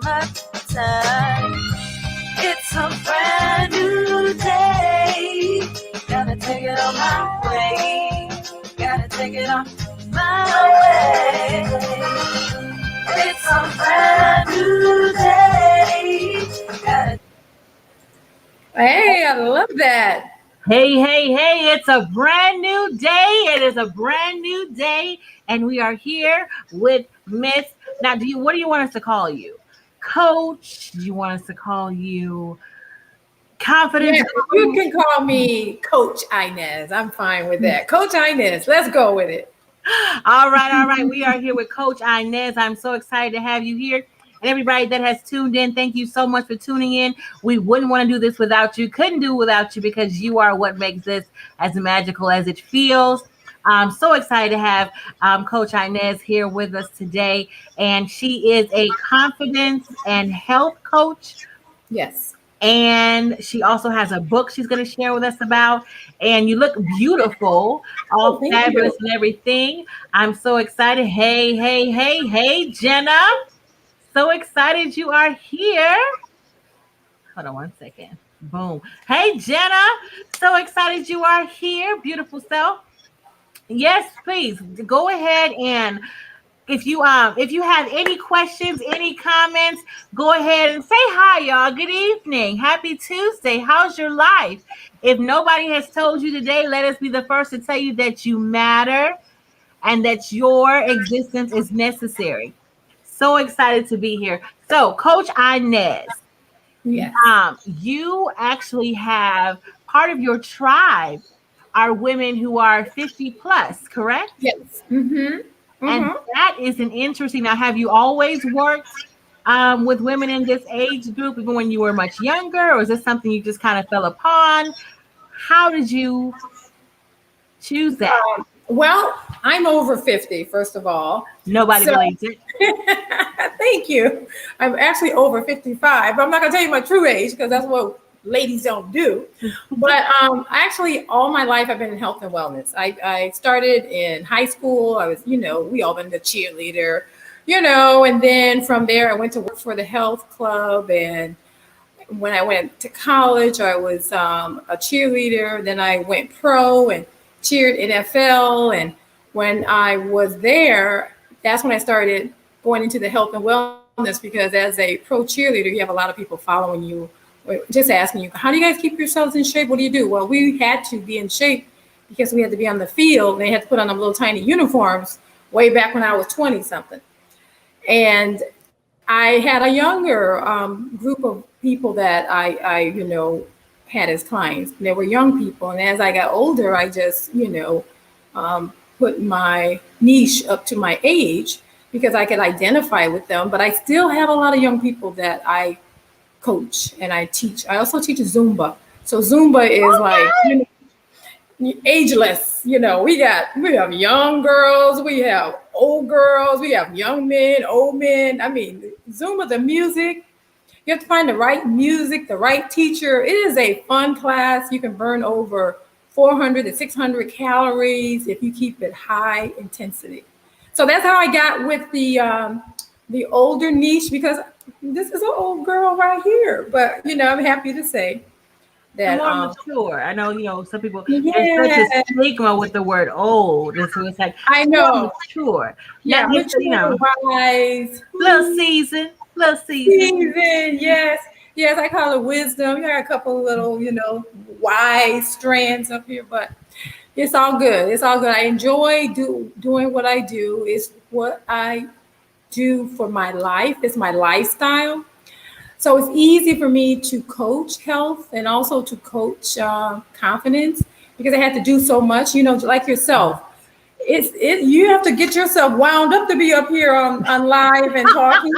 button. It's a brand new day. Gotta take it on my way. Gotta take it on my way. It's a brand new day. Hey, I love that. Hey, it's a brand new day. It is a brand new day. And we are here with Miss. Now, what do you want us to call you? Coach? Do you want us to call you Confidence? Yeah, you can call me Coach Inez. I'm fine with that. Coach Inez, let's go with it. All right. We are here with Coach Inez. I'm so excited to have you here. And everybody that has tuned in, thank you so much for tuning in. We wouldn't want to do this without you. Couldn't do it without you because you are what makes this as magical as it feels. I'm so excited to have Coach Inez here with us today. And she is a confidence and health coach. Yes. And she also has a book she's going to share with us about. And you look beautiful, all fabulous and everything. I'm so excited. Hey, Jenna. So excited you are here. Hold on one second. Boom. Hey, Jenna. So excited you are here. Beautiful self. Yes, please go ahead and if you have any questions, any comments, go ahead and say hi, y'all. Good evening. Happy Tuesday. How's your life? If nobody has told you today, let us be the first to tell you that you matter and that your existence is necessary. So excited to be here. So, Coach Inez, yes. You actually have part of your tribe are women who are 50 plus, correct? Yes. Mm-hmm. And that is an interesting. Now, have you always worked with women in this age group, even when you were much younger, or is this something you just kind of fell upon? How did you choose that? Well, I'm over 50, first of all. Nobody believes it. Thank you. I'm actually over 55, but I'm not going to tell you my true age because that's what ladies don't do. But actually, all my life, I've been in health and wellness. I started in high school. I was, we all been the cheerleader, and then from there, I went to work for the health club. And when I went to college, I was a cheerleader. Then I went pro and cheered NFL. And when I was there, that's when I started going into the health and wellness, because as a pro cheerleader, you have a lot of people following you, just asking you, how do you guys keep yourselves in shape? What do you do? Well, we had to be in shape because we had to be on the field. And they had to put on them little tiny uniforms way back when I was 20 something. And I had a younger group of people that I had as clients. They were young people. And as I got older, I just, put my niche up to my age because I could identify with them. But I still have a lot of young people that I coach and I teach. I also teach Zumba. So Zumba is ageless. We have young girls, we have old girls, we have young men, old men. I mean, Zumba, the music, you have to find the right music, the right teacher. It is a fun class. You can burn over 400 to 600 calories if you keep it high intensity. So that's how I got with the older niche, because this is an old girl right here. But, I'm happy to say that. More mature. I know, some people, there's such a stigma with the word old. And so it's like, I know. Mature. Yeah, mature, wise. Little season. Yes. Yes, I call it wisdom. You got a couple little, wise strands up here, but it's all good. It's all good. I enjoy doing what I do. It's what I do for my life. It's my lifestyle. So it's easy for me to coach health and also to coach confidence, because I had to do so much, like yourself. You have to get yourself wound up to be up here on live and talking,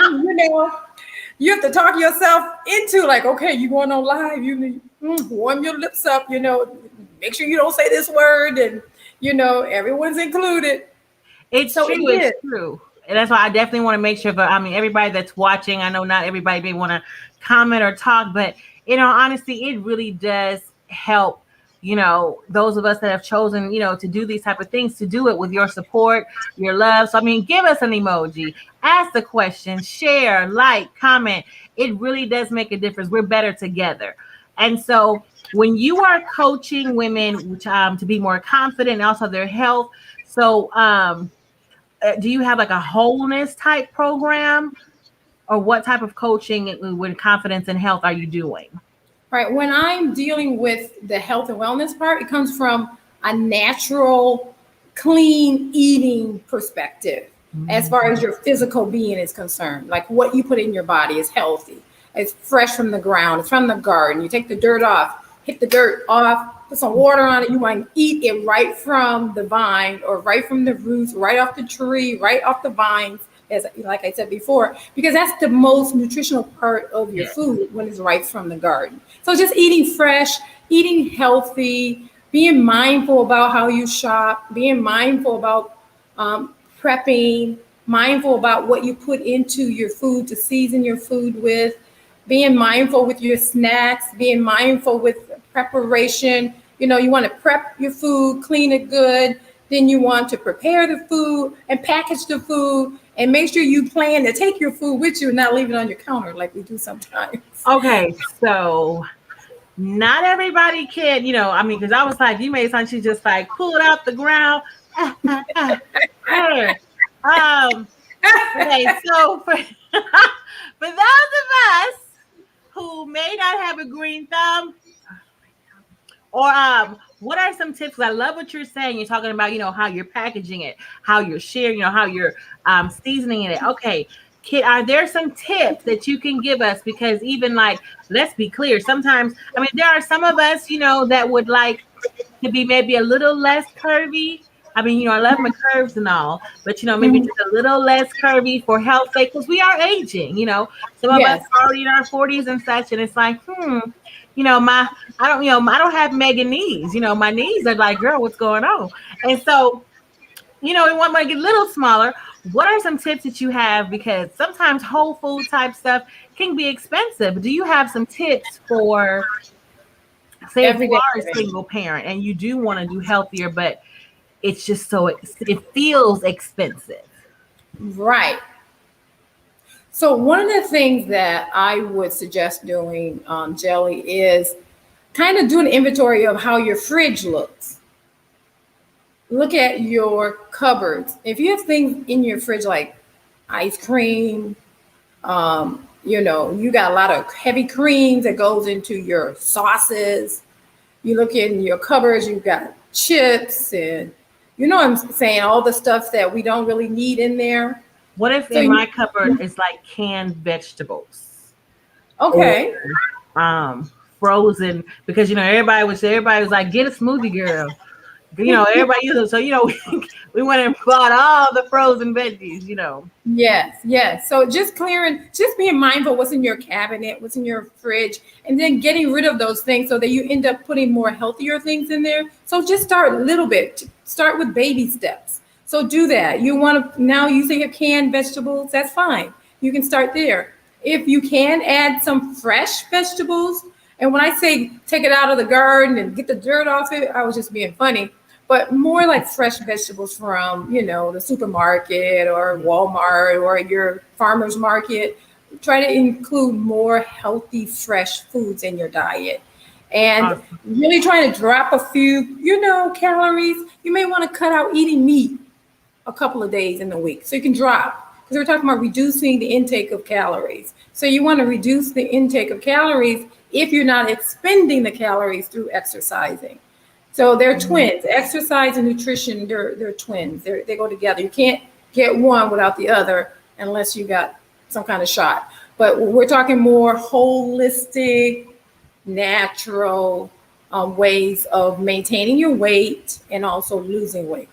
You have to talk yourself into like, okay, you going on live, you warm your lips up, make sure you don't say this word, and everyone's included. It's true. And that's why I definitely want to make sure everybody that's watching, I know not everybody may want to comment or talk, but honestly, it really does help those of us that have chosen, to do these type of things, to do it with your support, your love. So, I mean, give us an emoji, ask the question, share, like, comment. It really does make a difference. We're better together. And so when you are coaching women to be more confident and also their health, so do you have like a wholeness type program, or what type of coaching with confidence and health are you doing? Right. When I'm dealing with the health and wellness part, it comes from a natural, clean eating perspective. As far as your physical being is concerned, like what you put in your body is healthy. It's fresh from the ground. It's from the garden. You take the dirt off, hit the dirt off, put some water on it. You want to eat it right from the vine or right from the roots, right off the tree, right off the vines, as like I said before, because that's the most nutritional part of your food when it's right from the garden. So just eating fresh, eating healthy, being mindful about how you shop, being mindful about prepping, mindful about what you put into your food to season your food with, being mindful with your snacks, being mindful with preparation. You want to prep your food, clean it good. Then you want to prepare the food and package the food and make sure you plan to take your food with you and not leave it on your counter like we do sometimes. Okay, so not everybody can, because I was like, you made something, she just like pull it out the ground. Okay, so for those of us who may not have a green thumb, or what are some tips? I love what you're saying. You're talking about, how you're packaging it, how you're sharing, how you're seasoning it. Okay, Kit, are there some tips that you can give us? Because even like, let's be clear, sometimes, I mean, there are some of us, that would like to be maybe a little less curvy. I mean, I love my curves and all, but maybe just a little less curvy for health's sake, because we are aging. Some of us are already in our 40s and such, and it's like, I don't have mega knees. My knees are like, girl, what's going on? And so, we want to get a little smaller. What are some tips that you have? Because sometimes whole food type stuff can be expensive. Do you have some tips for, say, if you are a single parent and you do want to do healthier, but it's just it feels expensive? Right. So one of the things that I would suggest doing, Jelly, is kind of do an inventory of how your fridge looks. Look at your cupboards. If you have things in your fridge like ice cream, you got a lot of heavy creams that goes into your sauces. You look in your cupboards, you've got chips and what I'm saying, all the stuff that we don't really need in there. What if in my cupboard is like canned vegetables? Okay. Or, frozen, because everybody was like, get a smoothie, girl. Everybody uses, so we went and bought all the frozen veggies. Yes. So just being mindful what's in your cabinet, what's in your fridge, and then getting rid of those things so that you end up putting more healthier things in there. So just start a little bit. Start with baby steps. So do that. Now you say you have canned vegetables, that's fine. You can start there. If you can add some fresh vegetables, and when I say take it out of the garden and get the dirt off it, I was just being funny. But more like fresh vegetables from, the supermarket or Walmart or your farmer's market. Try to include more healthy, fresh foods in your diet. And really trying to drop a few, calories. You may want to cut out eating meat a couple of days in the week so you can drop. Because we're talking about reducing the intake of calories. So you want to reduce the intake of calories if you're not expending the calories through exercising. So they're twins. Exercise and nutrition, they're twins. They go together. You can't get one without the other unless you got some kind of shot. But we're talking more holistic, natural ways of maintaining your weight and also losing weight.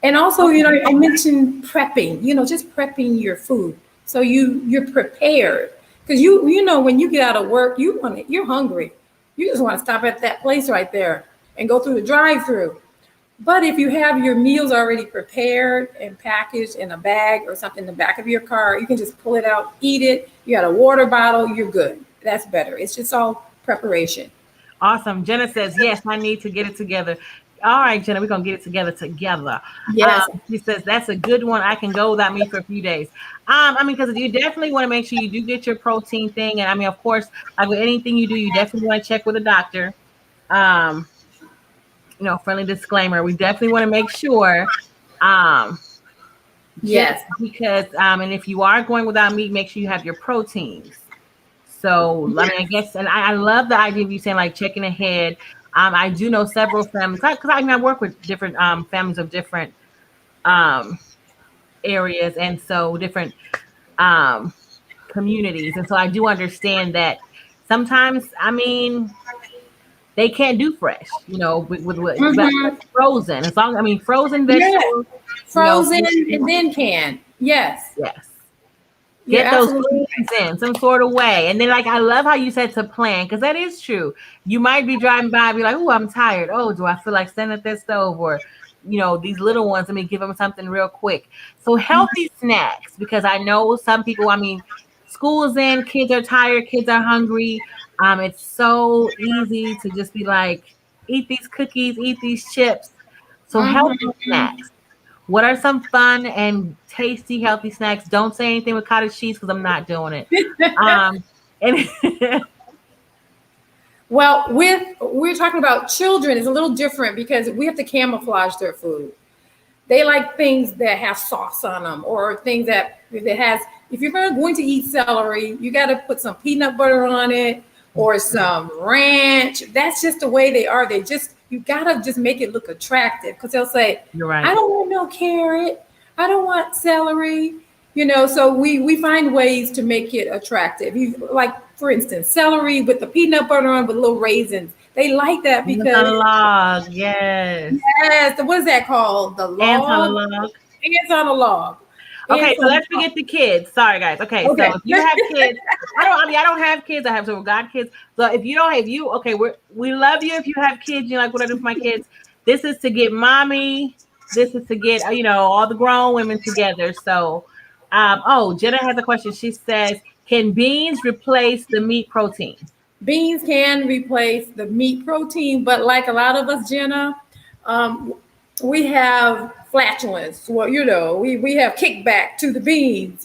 And also, I mentioned prepping, just prepping your food. So you're prepared. Because when you get out of work, you're hungry. You just want to stop at that place right there and go through the drive-through. But if you have your meals already prepared and packaged in a bag or something in the back of your car, you can just pull it out, eat it. You got a water bottle, you're good. That's better. It's just all preparation. Awesome. Jenna says, yes, I need to get it together. All right, Jenna, we're going to get it together. Yes. She says, that's a good one. I can go without meat for a few days. I mean, because you definitely want to make sure you do get your protein thing. And I mean, of course, like with anything you do, you definitely want to check with a doctor. Um, friendly disclaimer, we definitely want to make sure, just Yes. because, and if you are going without meat, make sure you have your proteins. So, I mean, I guess, and I love the idea of you saying like checking ahead. I do know several families because I work with different families of different areas, and so different um, communities, and so I do understand that sometimes, I mean, they can't do fresh, but Mm-hmm. frozen. As long, I mean, frozen Yeah. vegetables, Frozen and then canned. Yes. yes. You're Get those absolutely foods in some sort of way. And then, like, I love how you said to plan, because that is true. You might be driving by and be like, oh, I'm tired. Oh, do I feel like standing at that stove? Or, these little ones, let me give them something real quick. So healthy snacks, because I know some people, I mean, school's in, kids are tired, kids are hungry. It's so easy to just be like, eat these cookies, eat these chips. So healthy right. snacks. What are some fun and tasty, healthy snacks? Don't say anything with cottage cheese because I'm not doing it. And Well, we're talking about children is a little different because we have to camouflage their food. They like things that have sauce on them or things that has. If you're going to eat celery, you got to put some peanut butter on it or some ranch. That's just the way they are. You got to just make it look attractive because they'll say, you're I right. don't want no carrot. I don't want celery. So we find ways to make it attractive. Like, for instance, celery with the peanut butter on with little raisins. They like that Ants on a because, log, yes. yes, what is that called? The Ants on a log? log. Ants on a log. Okay, Ants so on a let's log. forget the kids. Sorry, guys. Okay, so Okay. if you have kids, I don't have kids. I have some god kids. So if you don't, okay, we love you if you have kids. You like what I do for my kids. This is to get mommy. This is to get all the grown women together. So, Jenna has a question. She says, "Can beans replace the meat protein?" Beans can replace the meat protein, but like a lot of us, Jenna, um, we have flatulence. Well, we have kickback to the beans.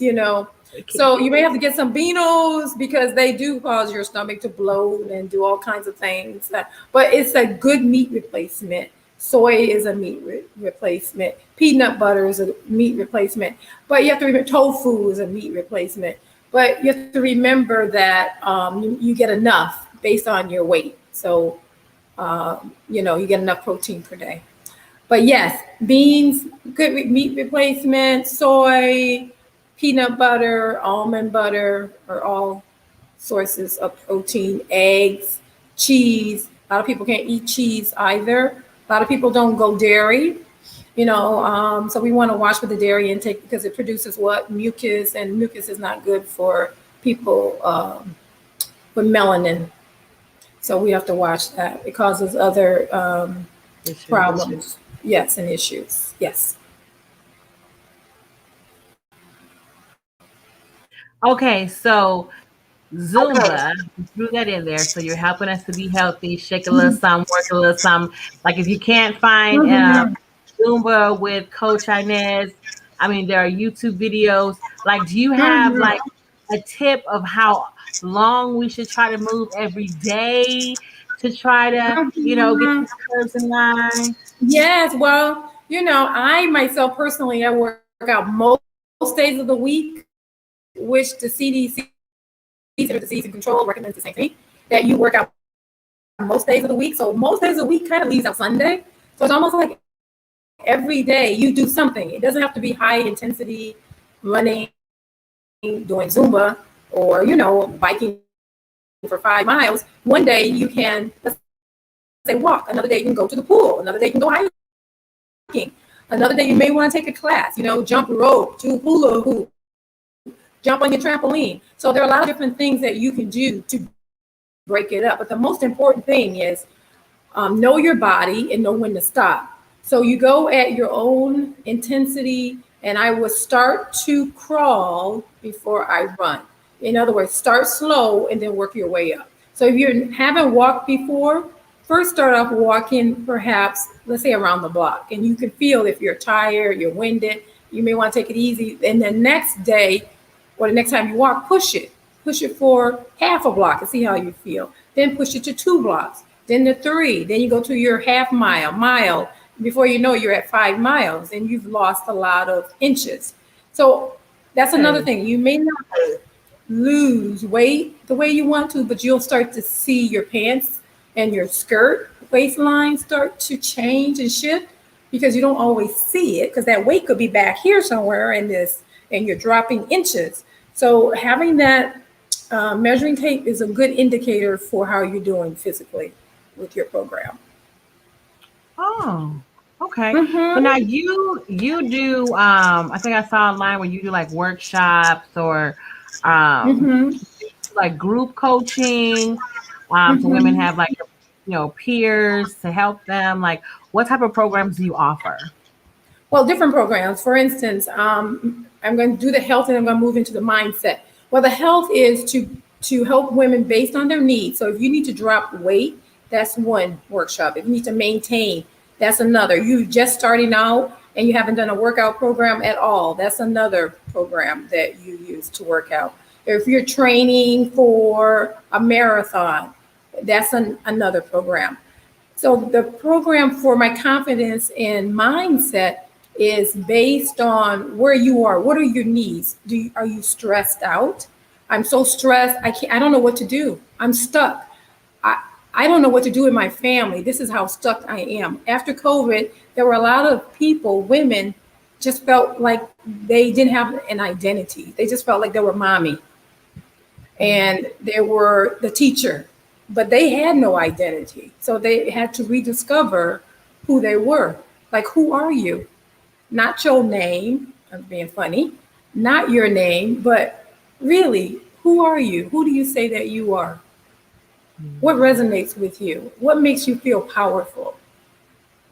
So you may have to get some beanos because they do cause your stomach to bloat and do all kinds of things. But it's a good meat replacement. Soy is a meat replacement. Peanut butter is a meat replacement. But you have to remember tofu is a meat replacement. But you have to remember that you get enough based on your weight. So, you get enough protein per day. But yes, beans, good meat replacement, soy, peanut butter, almond butter are all sources of protein, eggs, cheese. A lot of people can't eat cheese either. A lot of people don't go dairy. So we want to watch with the dairy intake because it produces what? Mucus, and mucus is not good for people with melanin. So we have to watch that. It causes other problems. Yes, and issues. Yes. Okay, so Zumba, you threw that in there. So you're helping us to be healthy, shake a little some, work a little some. Like if you can't find Zumba with Coach Inez, I mean, there are YouTube videos. Like, do you have like a tip of how long we should try to move every day to try to, get these curves in line? Yes. Well, I myself personally, I work out most days of the week, which the CDC, Center for Disease and Control, recommends the same thing, that you work out most days of the week. So most days of the week kind of leaves out Sunday. So it's almost like every day you do something. It doesn't have to be high intensity running, doing Zumba, or biking for 5 miles. One day you can, let's say, walk. Another day you can go to the pool. Another day you can go hiking. Another day you may want to take a class. Jump rope, do hula hoop, jump on your trampoline. So there are a lot of different things that you can do to break it up. But the most important thing is know your body and know when to stop. So you go at your own intensity, and I would start to crawl before I run. In other words, start slow and then work your way up. So if you haven't walked before, first start off walking perhaps, let's say around the block. And you can feel if you're tired, you're winded, you may want to take it easy. And the next day or the next time you walk, push it. Push it for half a block and see how you feel. Then push it to 2 blocks, then to 3. Then you go to your half mile. Before you know, you're at 5 miles and you've lost a lot of inches. So that's another thing. You may not lose weight the way you want to, but you'll start to see your pants and your skirt waistline start to change and shift because you don't always see it because that weight could be back here somewhere in this and you're dropping inches. So having that measuring tape is a good indicator for how you're doing physically with your program. Oh, okay. Mhm. So now you do I think I saw online where you do like workshops or like group coaching. So women have like peers to help them. Like what type of programs do you offer? Well, different programs. For instance, I'm going to do the health and I'm going to move into the mindset. Well, the health is to help women based on their needs. So if you need to drop weight, that's one workshop. If you need to maintain, that's another. You just starting out and you haven't done a workout program at all, that's another program that you use to work out. If you're training for a marathon, that's another program. So the program for my confidence and mindset is based on where you are. What are your needs? Are you stressed out? I'm so stressed. I don't know what to do. I'm stuck. I don't know what to do with my family. This is how stuck I am. After COVID, there were a lot of people, women, just felt like they didn't have an identity. They just felt like they were mommy and they were the teacher, but they had no identity. So they had to rediscover who they were. Like, who are you? Not your name, I'm being funny, not your name, but really, who are you? Who do you say that you are? What resonates with you? What makes you feel powerful?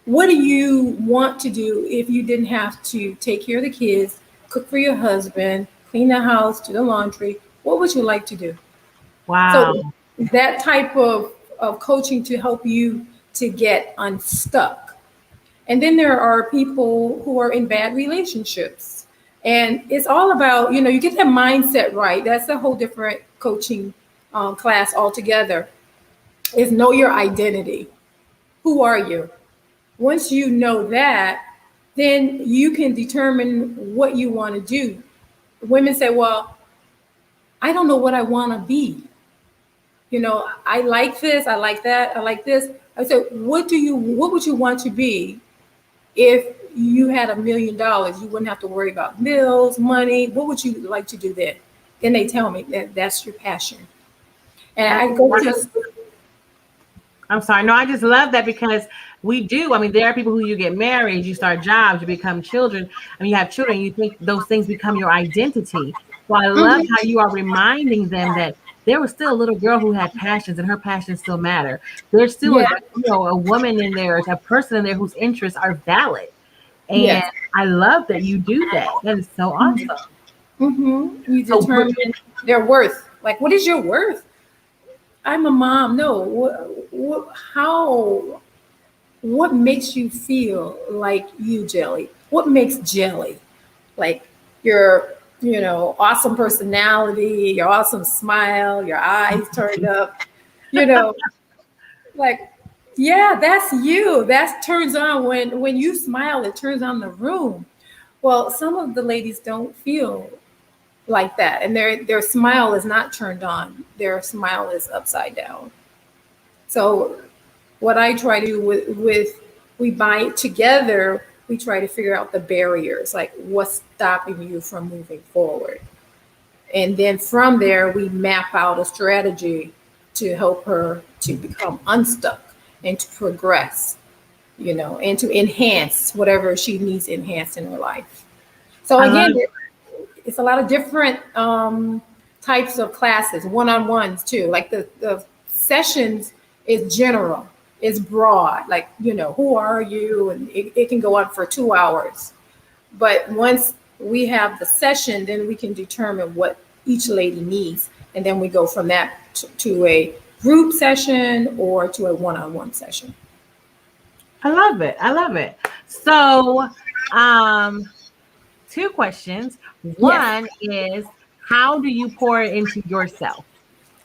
What do you want to do if you didn't have to take care of the kids, cook for your husband, clean the house, do the laundry? What would you like to do? Wow. So that type of coaching to help you to get unstuck. And then there are people who are in bad relationships. And it's all about, you get that mindset right. That's a whole different coaching class altogether, is know your identity. Who are you? Once you know that, then you can determine what you want to do. Women say, well, I don't know what I want to be. I like this, I like that, I like this. I said, what would you want to be if you had $1 million? You wouldn't have to worry about bills, money. What would you like to do then? Then they tell me that that's your passion. And I go to. I'm sorry. No, I just love that because we do. I mean, there are people who you get married, you start jobs, you become children. I mean, you have children, you think those things become your identity. So I love how you are reminding them that there was still a little girl who had passions and her passions still matter. There's still a woman in there, a person in there whose interests are valid. And I love that you do that. That is so awesome. You determine their worth. Like, what is your worth? I'm a mom. No. What makes you feel like you, Jelly? What makes Jelly? Like your, awesome personality, your awesome smile, your eyes turned up, like, yeah, that's you. That turns on when you smile, it turns on the room. Well, some of the ladies don't feel like that, and their smile is not turned on. Their smile is upside down. So what I try to do with we bind together, we try to figure out the barriers, like what's stopping you from moving forward. And then from there, we map out a strategy to help her to become unstuck and to progress, and to enhance whatever she needs enhanced in her life. So again, it's a lot of different types of classes, one-on-ones too. Like the sessions is general, it's broad, like, who are you? And it can go on for 2 hours. But once we have the session, then we can determine what each lady needs. And then we go from that to a group session or to a one-on-one session. I love it. I love it. So, two questions. Yes. One is, how do you pour it into yourself?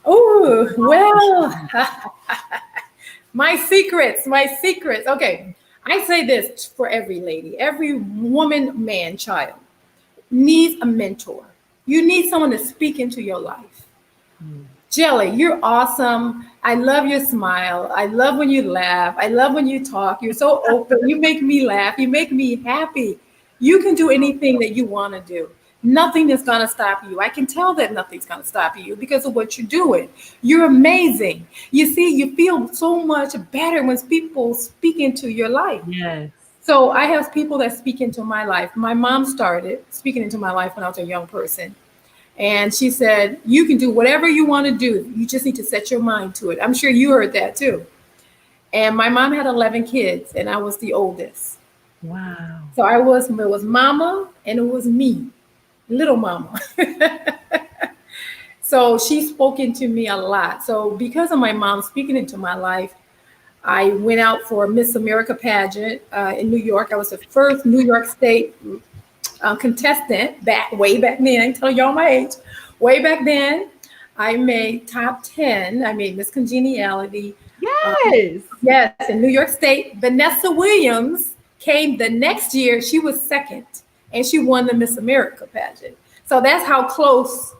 Oh, well, my secrets, my secrets. Okay. I say this for every lady, every woman, man, child needs a mentor. You need someone to speak into your life. Jelly, you're awesome. I love your smile. I love when you laugh. I love when you talk. You're so open. You make me laugh. You make me happy. You can do anything that you want to do. Nothing is going to stop you. I can tell that nothing's going to stop you because of what you're doing. You're amazing. You see, you feel so much better when people speak into your life. Yes. So I have people that speak into my life. My mom started speaking into my life when I was a young person. And she said, you can do whatever you want to do. You just need to set your mind to it. I'm sure you heard that too. And my mom had 11 kids and I was the oldest. Wow. So it was mama and it was me, little mama. So she spoke into me a lot. So because of my mom speaking into my life, I went out for a Miss America pageant in New York. I was the first New York State contestant way back then. I can tell y'all my age. Way back then, I made top 10. I made Miss Congeniality. Yes. Yes, in New York State. Vanessa Williams came the next year. She was second, and she won the Miss America pageant. So that's how close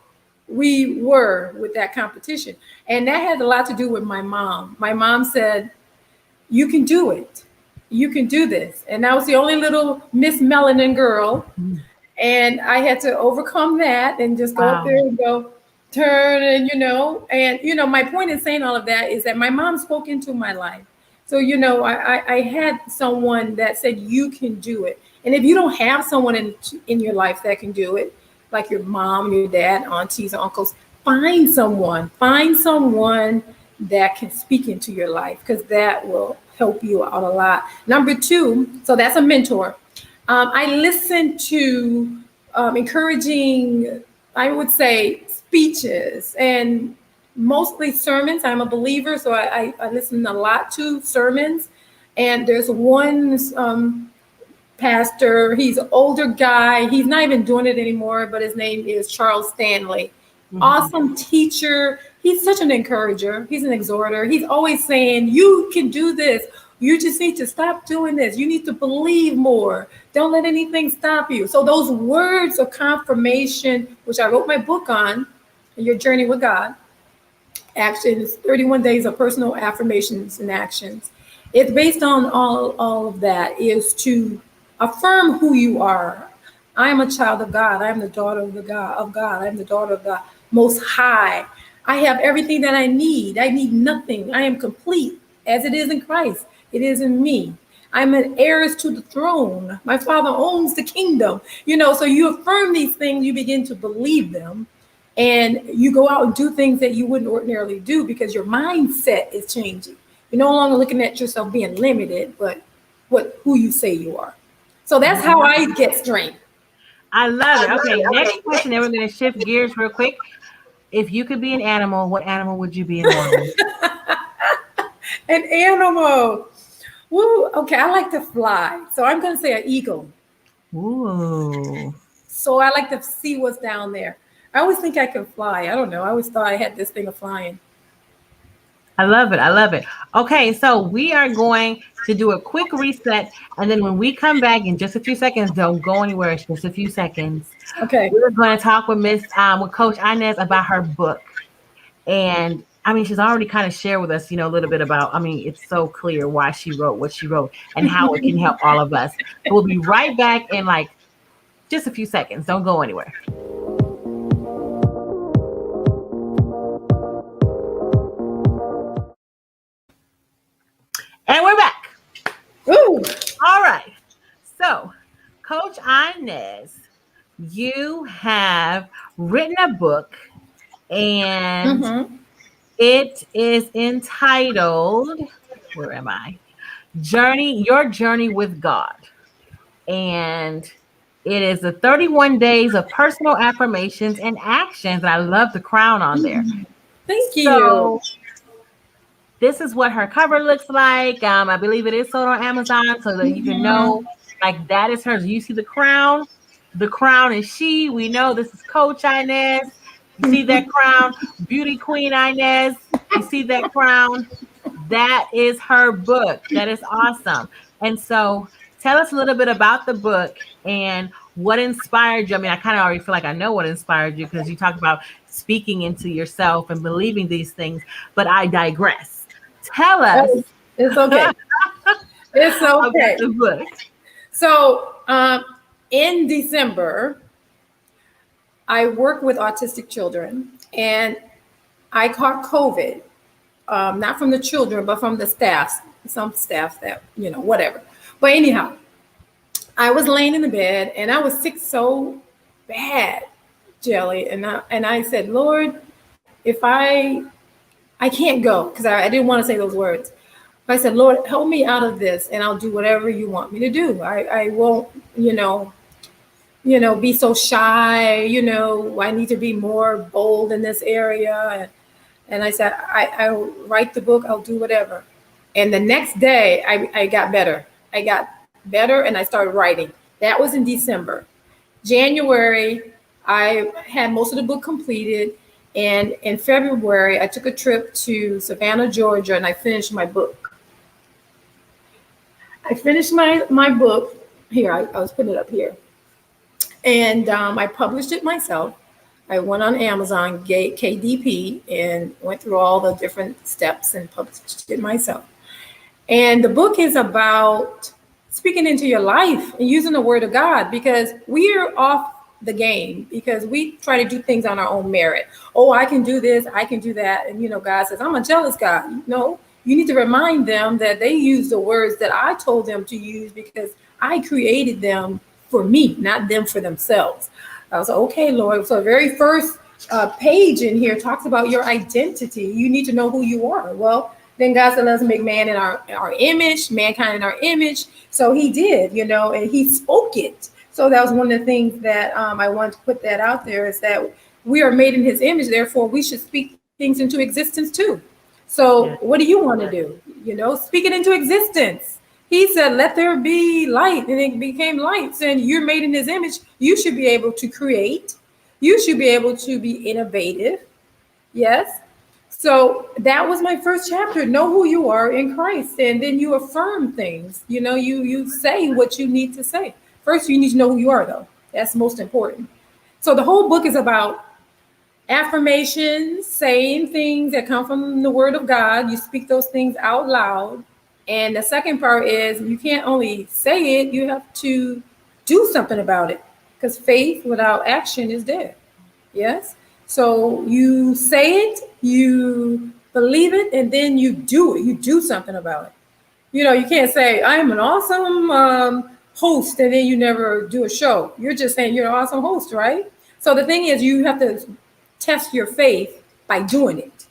we were with that competition. And that had a lot to do with my mom. My mom said, you can do it. You can do this. And I was the only little Miss Melanin girl. And I had to overcome that and just go up there and go turn and my point in saying all of that is that my mom spoke into my life. So, I had someone that said, you can do it. And if you don't have someone in your life that can do it, like your mom, your dad, aunties, uncles, find someone that can speak into your life because that will help you out a lot. Number two, so that's a mentor. I listen to encouraging, I would say, speeches and mostly sermons. I'm a believer, so I listen a lot to sermons. And there's one pastor, he's an older guy. He's not even doing it anymore, but his name is Charles Stanley. Awesome teacher. He's such an encourager. He's an exhorter. He's always saying, you can do this. You just need to stop doing this. You need to believe more. Don't let anything stop you. So those words of confirmation, which I wrote my book on, Your Journey with God, Actions, 31 Days of Personal Affirmations and Actions. It's based on all of that, is to affirm who you are. I am a child of God. I am the daughter of God. I am the daughter of the Most High. I have everything that I need. I need nothing. I am complete as it is in Christ. It is in me. I'm an heir to the throne. My Father owns the kingdom. So you affirm these things, you begin to believe them, and you go out and do things that you wouldn't ordinarily do because your mindset is changing. You're no longer looking at yourself being limited, but who you say you are. So that's how I get strength. I love it. Okay, next question, then we're going to shift gears real quick. If you could be an animal, what animal would you be in the world? An animal. Woo. Okay, I like to fly. So I'm going to say an eagle. Ooh. So I like to see what's down there. I always think I can fly. I don't know. I always thought I had this thing of flying. I love it. I love it. Okay, so we are going to do a quick reset. And then when we come back in just a few seconds, don't go anywhere. It's just a few seconds. Okay. We're going to talk with with Coach Inez about her book. And she's already kind of shared with us, a little bit about, it's so clear why she wrote what she wrote and how it can help all of us. So we'll be right back in just a few seconds. Don't go anywhere. And we're back. Ooh. All right. So, Coach Inez, you have written a book, and it is entitled, where am I? Your Journey with God. And it is the 31 Days of Personal Affirmations and Actions. And I love the crown on there. Thank you. So, this is what her cover looks like. I believe it is sold on Amazon so that you can know, like, that is hers. You see the crown? The crown is she. We know this is Coach Inez. You see that crown? Beauty Queen Inez. You see that crown? That is her book. That is awesome. And so tell us a little bit about the book and what inspired you. I mean, I kind of already feel like I know what inspired you because you talked about speaking into yourself and believing these things, but I digress. Tell us Oh, it's okay. It's about okay. the book. So in December, I work with autistic children, and I caught COVID, not from the children, but from the staff, some staff that, whatever. But anyhow, I was laying in the bed and I was sick so bad, Jelly. And I said, Lord, if I can't go, because I didn't want to say those words. I said, Lord, help me out of this and I'll do whatever you want me to do. I won't, be so shy, I need to be more bold in this area. And I said, I'll write the book, I'll do whatever. And the next day I got better. I got better and I started writing. That was in December. January, I had most of the book completed. And in February, I took a trip to Savannah, Georgia, and I finished my book. I finished my book here. I was putting it up here. And I published it myself. I went on Amazon, KDP, and went through all the different steps and published it myself. And the book is about speaking into your life and using the word of God, because we are off the game because we try to do things on our own merit. Oh, I can do this, I can do that. And, God says, I'm a jealous God. No, you need to remind them that they use the words that I told them to use because I created them for me, not them for themselves. I was like, okay, Lord. So the very first page in here talks about your identity. You need to know who you are. Well, then God said, let's make man in our image, mankind in our image. So he did, and he spoke it. So that was one of the things that I wanted to put that out there, is that we are made in his image. Therefore, we should speak things into existence too. So what do you want to do? Speak it into existence. He said, let there be light, and it became light. And you're made in his image. You should be able to create. You should be able to be innovative. Yes. So that was my first chapter. Know who you are in Christ. And then you affirm things. You say what you need to say. First, you need to know who you are, though. That's most important. So the whole book is about affirmations, saying things that come from the word of God. You speak those things out loud. And the second part is you can't only say it, you have to do something about it, because faith without action is dead. Yes. So you say it, you believe it, and then you do it. You do something about it. You can't say, I'm an awesome host, and then you never do a show. You're just saying you're an awesome host, right? So the thing is, you have to test your faith by doing it.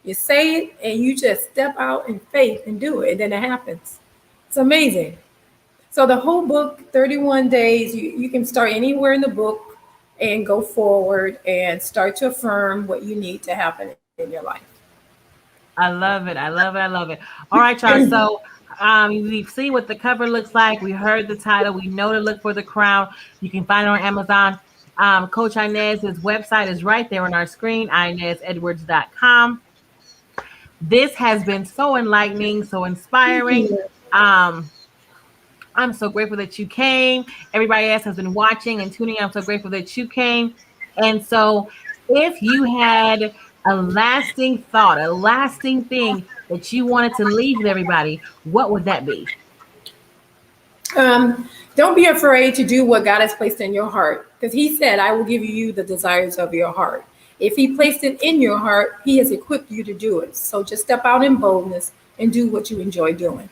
You say it and you just step out in faith and do it, and then it happens. It's amazing. So the whole book, 31 days, you can start anywhere in the book and go forward and start to affirm what you need to happen in your life. I love it. I love it. I love it. All right, y'all. So we've seen what the cover looks like. We heard the title. We know to look for the crown. You can find it on Amazon. Coach Inez's website is right there on our screen, inezedwards.com. This has been so enlightening, so inspiring. I'm so grateful that you came. Everybody else has been watching and tuning in. I'm so grateful that you came. And so if you had a lasting thought, a lasting thing that you wanted to leave with everybody, what would that be? Don't be afraid to do what God has placed in your heart, because he said, I will give you the desires of your heart. If he placed it in your heart, he has equipped you to do it. So just step out in boldness and do what you enjoy doing.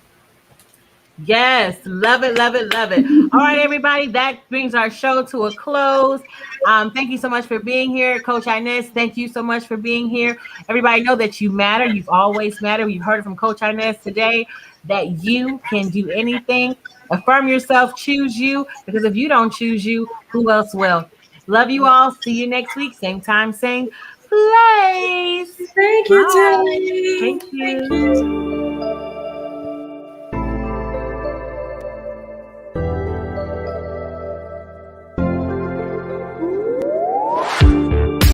Yes, love it, love it, love it. All right, everybody, that brings our show to a close. Thank you so much for being here. Coach Inez, thank you so much for being here. Everybody know that you matter. You've always mattered. We've heard it from Coach Inez today that you can do anything. Affirm yourself, choose you, because if you don't choose you, who else will? Love you all. See you next week. Same time, same place. Thank Thank you, Bye. Tilly. Thank Thank you. you.